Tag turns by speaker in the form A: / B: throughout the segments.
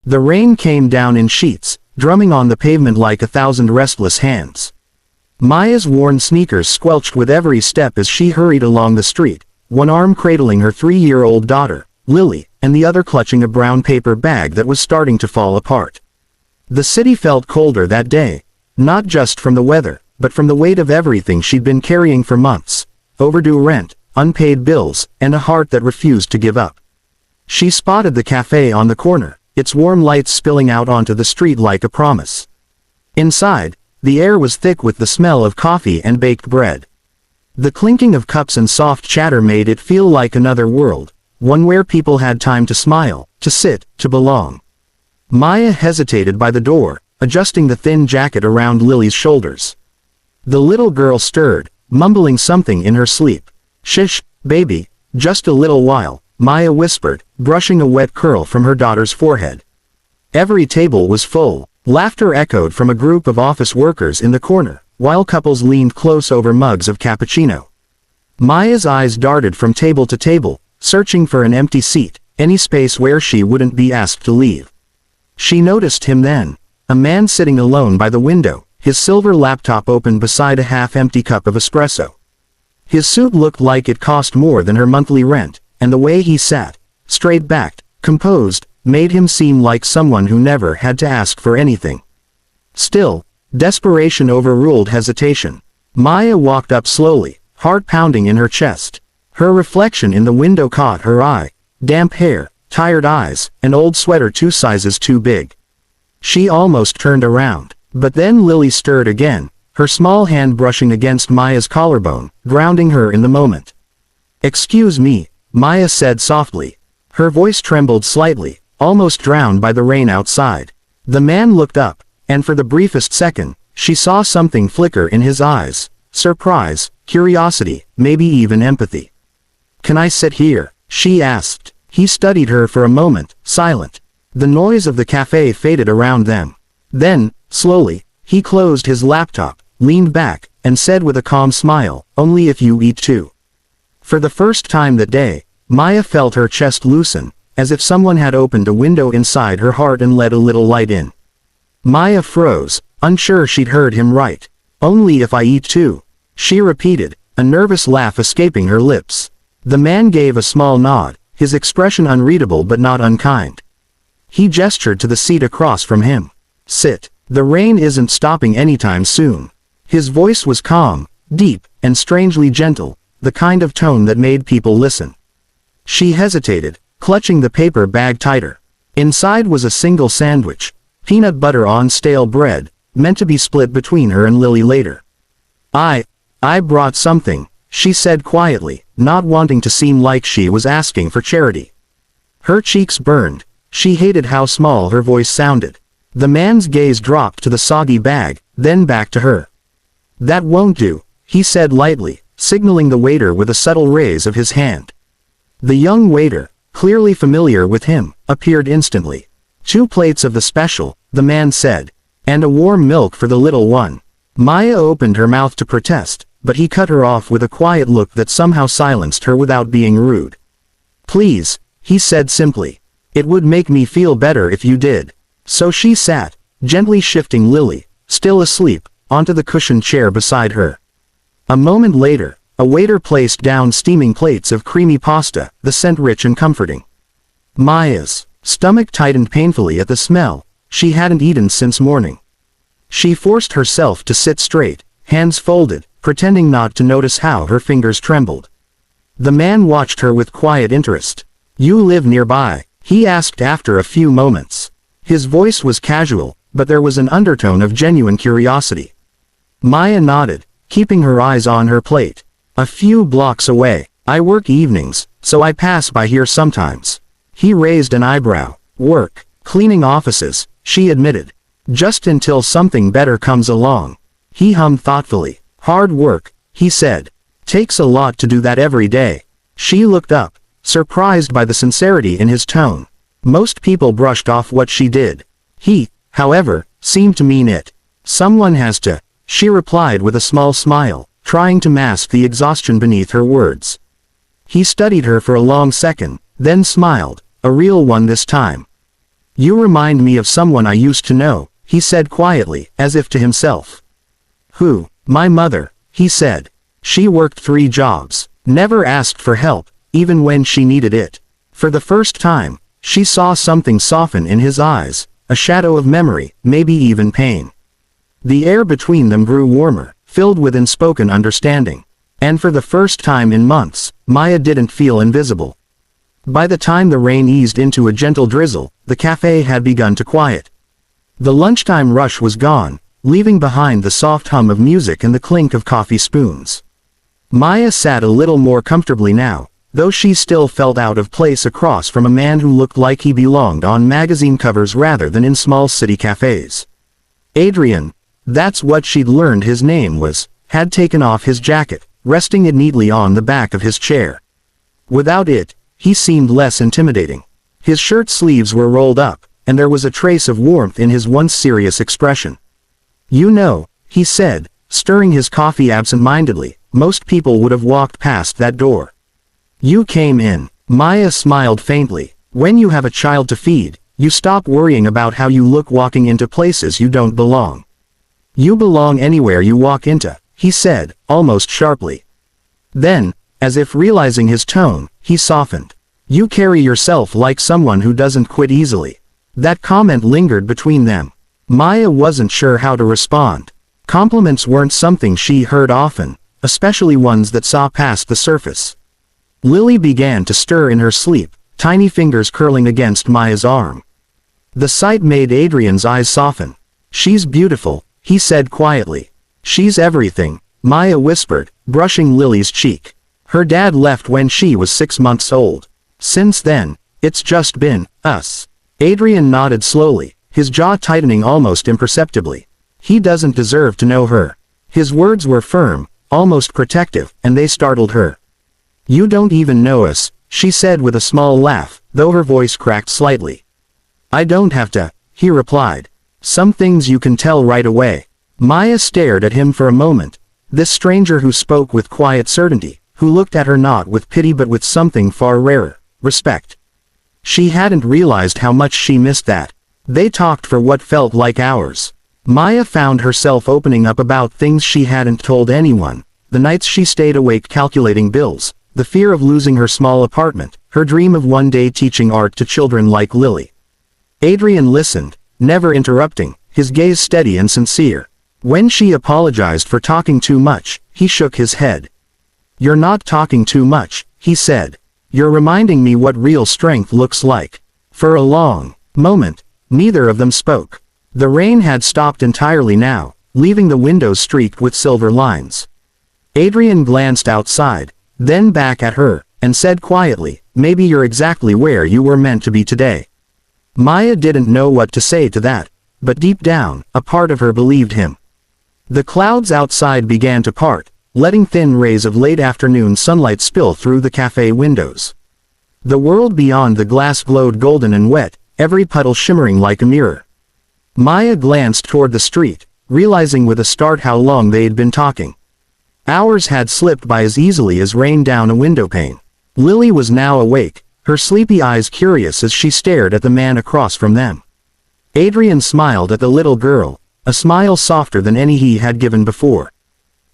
A: The rain came down in sheets, drumming on the pavement like 1,000 restless hands. Maya's worn sneakers squelched with every step as she hurried along the street, one arm cradling her 3-year-old daughter, Lily, and the other clutching a brown paper bag that was starting to fall apart. The city felt colder that day, not just from the weather, but from the weight of everything she'd been carrying for months: overdue rent, unpaid bills, and a heart that refused to give up. She spotted the cafe on the corner, its warm lights spilling out onto the street like a promise. Inside, the air was thick with the smell of coffee and baked bread. The clinking of cups and soft chatter made it feel like another world, one where people had time to smile, to sit, to belong. Maya hesitated by the door, adjusting the thin jacket around Lily's shoulders. The little girl stirred, mumbling something in her sleep. "Shish, baby, just a little while," Maya whispered, brushing a wet curl from her daughter's forehead. Every table was full. Laughter echoed from a group of office workers in the corner, while couples leaned close over mugs of cappuccino. Maya's eyes darted from table to table, searching for an empty seat, any space where she wouldn't be asked to leave. She noticed him then, a man sitting alone by the window, his silver laptop open beside a half-empty cup of espresso. His suit looked like it cost more than her monthly rent, and the way he sat, straight-backed, composed, made him seem like someone who never had to ask for anything. Still, desperation overruled hesitation. Maya walked up slowly, heart pounding in her chest. Her reflection in the window caught her eye: damp hair, tired eyes, an old sweater 2 sizes too big. She almost turned around, but then Lily stirred again, her small hand brushing against Maya's collarbone, grounding her in the moment. "Excuse me," Maya said softly. Her voice trembled slightly, almost drowned by the rain outside. The man looked up, and for the briefest second, she saw something flicker in his eyes: surprise, curiosity, maybe even empathy. "Can I sit here?" she asked. He studied her for a moment, silent. The noise of the cafe faded around them. Then, slowly, he closed his laptop, leaned back, and said with a calm smile, "Only if you eat too." For the first time that day, Maya felt her chest loosen, as if someone had opened a window inside her heart and let a little light in. Maya froze, unsure she'd heard him right. "Only if I eat too," she repeated, a nervous laugh escaping her lips. The man gave a small nod, his expression unreadable but not unkind. He gestured to the seat across from him. "Sit. The rain isn't stopping anytime soon." His voice was calm, deep, and strangely gentle, the kind of tone that made people listen. She hesitated, clutching the paper bag tighter. Inside was a single sandwich, peanut butter on stale bread, meant to be split between her and Lily later. I brought something," she said quietly, not wanting to seem like she was asking for charity. Her cheeks burned. She hated how small her voice sounded. The man's gaze dropped to the soggy bag, then back to her. "That won't do," he said lightly, signaling the waiter with a subtle raise of his hand. The young waiter, clearly familiar with him, appeared instantly. "2 plates of the special," the man said, "and a warm milk for the little one." Maya opened her mouth to protest, but he cut her off with a quiet look that somehow silenced her without being rude. "Please," he said simply. "It would make me feel better if you did." So she sat, gently shifting Lily, still asleep, onto the cushioned chair beside her. A moment later, a waiter placed down steaming plates of creamy pasta, the scent rich and comforting. Maya's stomach tightened painfully at the smell. She hadn't eaten since morning. She forced herself to sit straight, hands folded, pretending not to notice how her fingers trembled. The man watched her with quiet interest. "You live nearby?" he asked after a few moments. His voice was casual, but there was an undertone of genuine curiosity. Maya nodded, keeping her eyes on her plate. "A few blocks away. I work evenings, so I pass by here sometimes." He raised an eyebrow. "Work, cleaning offices," she admitted. "Just until something better comes along." He hummed thoughtfully. "Hard work," he said. "Takes a lot to do that every day." She looked up, surprised by the sincerity in his tone. Most people brushed off what she did. He, however, seemed to mean it. "Someone has to," she replied with a small smile, trying to mask the exhaustion beneath her words. He studied her for a long second, then smiled, a real one this time. You remind me of someone I used to know, he said quietly, as if to himself. Who? My mother, he said. She worked 3 jobs, never asked for help, even when she needed it. For the first time, she saw something soften in his eyes, a shadow of memory, maybe even pain. The air between them grew warmer, filled with unspoken understanding. And for the first time in months, Maya didn't feel invisible. By the time the rain eased into a gentle drizzle, the cafe had begun to quiet. The lunchtime rush was gone, leaving behind the soft hum of music and the clink of coffee spoons. Maya sat a little more comfortably now, though she still felt out of place across from a man who looked like he belonged on magazine covers rather than in small city cafes. Adrian, that's what she'd learned his name was, had taken off his jacket, resting it neatly on the back of his chair. Without it, he seemed less intimidating. His shirt sleeves were rolled up, and there was a trace of warmth in his once serious expression. You know, he said, stirring his coffee absent-mindedly, most people would have walked past that door. You came in. Maya smiled faintly. When you have a child to feed, you stop worrying about how you look walking into places you don't belong. You belong anywhere you walk into, he said, almost sharply. Then, as if realizing his tone, he softened. You carry yourself like someone who doesn't quit easily. That comment lingered between them. Maya wasn't sure how to respond. Compliments weren't something she heard often, especially ones that saw past the surface. Lily began to stir in her sleep, tiny fingers curling against Maya's arm. The sight made Adrian's eyes soften. She's beautiful, he said quietly. She's everything, Maya whispered, brushing Lily's cheek. Her dad left when she was 6 months old. Since then, it's just been us. Adrian nodded slowly, his jaw tightening almost imperceptibly. He doesn't deserve to know her. His words were firm, almost protective, and they startled her. You don't even know us, she said with a small laugh, though her voice cracked slightly. I don't have to, he replied. Some things you can tell right away. Maya stared at him for a moment. This stranger who spoke with quiet certainty, who looked at her not with pity but with something far rarer, respect. She hadn't realized how much she missed that. They talked for what felt like hours. Maya found herself opening up about things she hadn't told anyone, the nights she stayed awake calculating bills, the fear of losing her small apartment, her dream of one day teaching art to children like Lily. Adrian listened, never interrupting, his gaze steady and sincere. When she apologized for talking too much, he shook his head. You're not talking too much, he said. You're reminding me what real strength looks like. For a long moment, neither of them spoke. The rain had stopped entirely now, leaving the windows streaked with silver lines. Adrian glanced outside, then back at her, and said quietly, maybe you're exactly where you were meant to be today. Maya didn't know what to say to that, but deep down, a part of her believed him. The clouds outside began to part, letting thin rays of late afternoon sunlight spill through the cafe windows. The world beyond the glass glowed golden and wet, every puddle shimmering like a mirror. Maya glanced toward the street, realizing with a start how long they'd been talking. Hours had slipped by as easily as rain down a windowpane. Lily was now awake, her sleepy eyes curious as she stared at the man across from them. Adrian smiled at the little girl, a smile softer than any he had given before.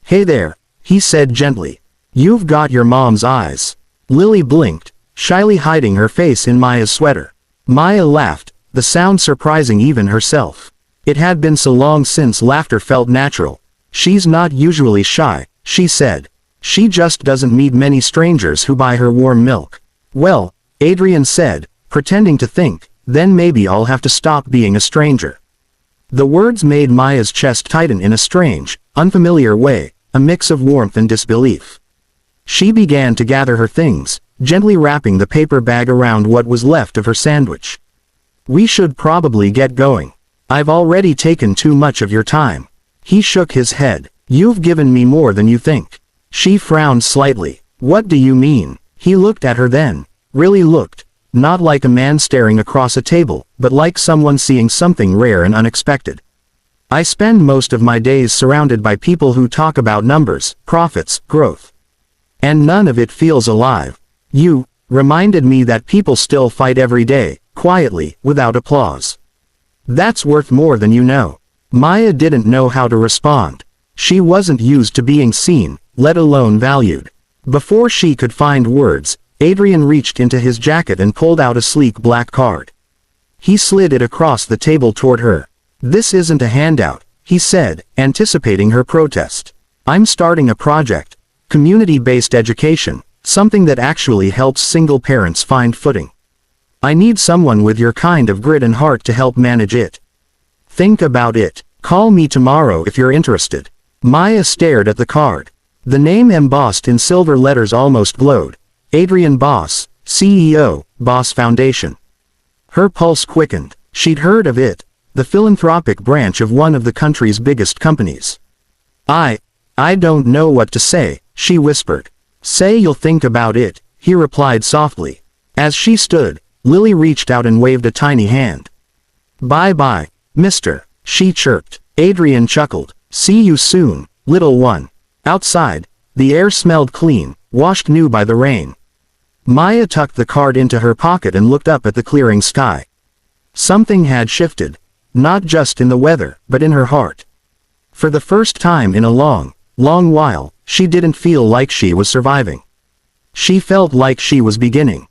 A: Hey there, he said gently. You've got your mom's eyes. Lily blinked, shyly hiding her face in Maya's sweater. Maya laughed, the sound surprising even herself. It had been so long since laughter felt natural. She's not usually shy, she said. She just doesn't meet many strangers who buy her warm milk. Well, Adrian said, pretending to think, then maybe I'll have to stop being a stranger. The words made Maya's chest tighten in a strange, unfamiliar way, a mix of warmth and disbelief. She began to gather her things, gently wrapping the paper bag around what was left of her sandwich. We should probably get going. I've already taken too much of your time. He shook his head. You've given me more than you think. She frowned slightly. What do you mean? He looked at her then. Really looked. Not like a man staring across a table, but like someone seeing something rare and unexpected. I spend most of my days surrounded by people who talk about numbers, profits, growth. And none of it feels alive. You reminded me that people still fight every day, quietly, without applause. That's worth more than you know. Maya didn't know how to respond. She wasn't used to being seen, let alone valued. Before she could find words, Adrian reached into his jacket and pulled out a sleek black card. He slid it across the table toward her. "This isn't a handout," he said, anticipating her protest. "I'm starting a project. Community-based education, something that actually helps single parents find footing. I need someone with your kind of grit and heart to help manage it. Think about it. Call me tomorrow if you're interested." Maya stared at the card. The name embossed in silver letters almost glowed. Adrian Boss, CEO, Boss Foundation. Her pulse quickened. She'd heard of it, the philanthropic branch of one of the country's biggest companies. I don't know what to say," she whispered. "Say you'll think about it," he replied softly. As she stood, Lily reached out and waved a tiny hand. "Bye-bye, mister," she chirped. Adrian chuckled. "See you soon, little one." Outside, the air smelled clean, washed new by the rain. Maya tucked the card into her pocket and looked up at the clearing sky. Something had shifted, not just in the weather, but in her heart. For the first time in a long while, she didn't feel like she was surviving. She felt like she was beginning.